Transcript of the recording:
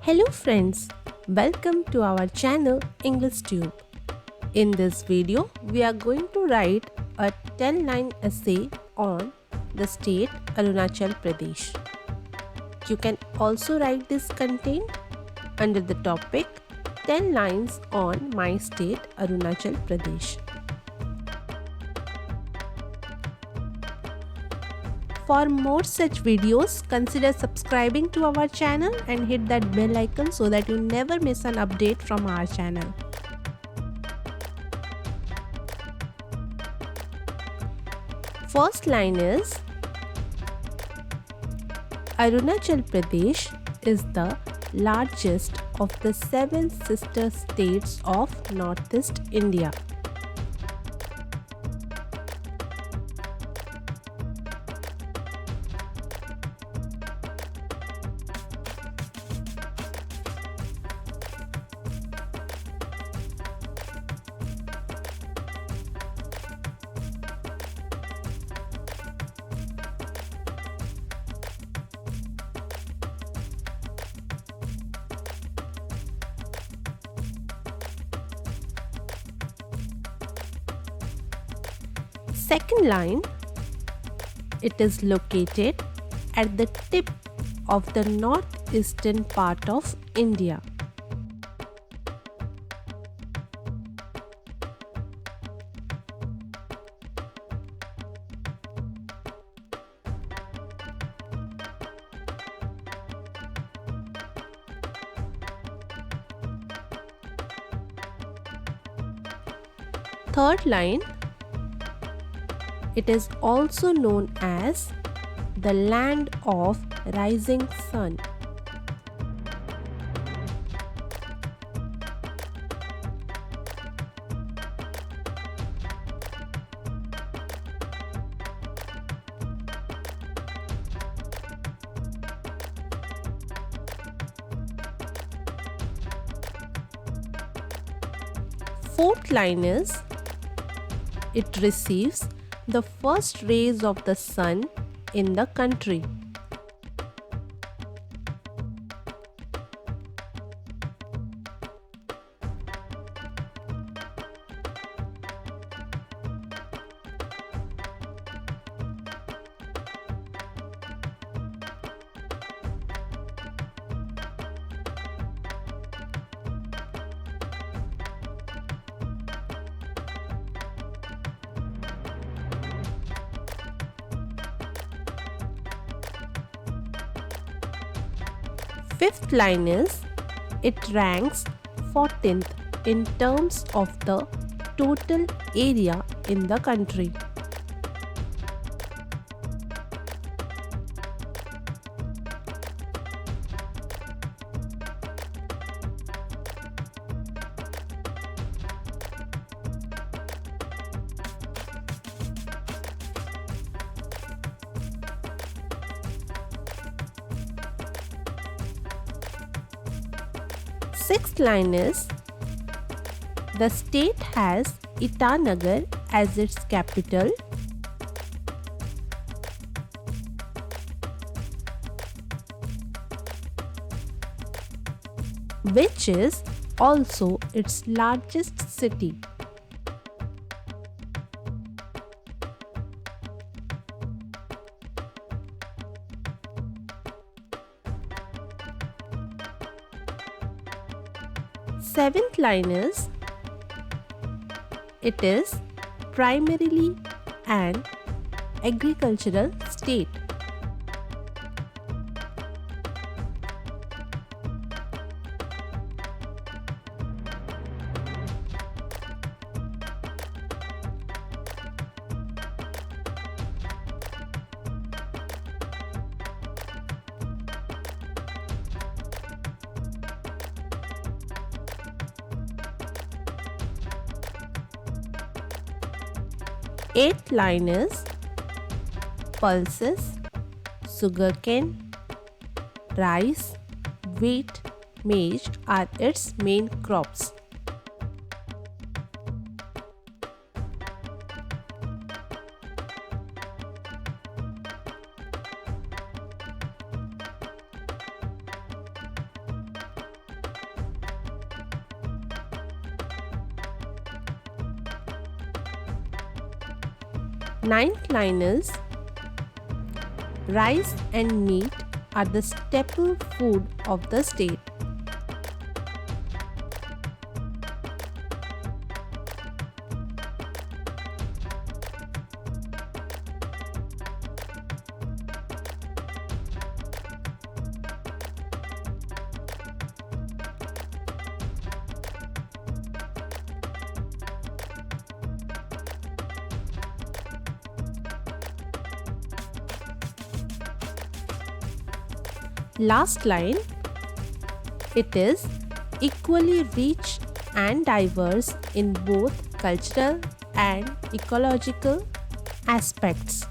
Hello friends, welcome to our channel English Tube. In this video, we are going to write a 10-line essay on the state Arunachal Pradesh. You can also write this content under the topic 10 lines on my state Arunachal Pradesh. For more such videos, consider subscribing to our channel and hit that bell icon so that you never miss an update from our channel. First line is Arunachal Pradesh is the largest of the 7 sister states of Northeast India. Second line, it is located at the tip of the northeastern part of India. Third line, it is also known as the land of rising sun. Fourth line is it receives the first rays of the sun in the country. Fifth line is it ranks 14th in terms of the total area in the country. Sixth line is the state has Itanagar as its capital, which is also its largest city. Seventh line is it is primarily an agricultural state. Eighth line is pulses, sugarcane, rice, wheat, maize are its main crops. Ninth line is rice and meat are the staple food of the state. Last line, it is equally rich and diverse in both cultural and ecological aspects.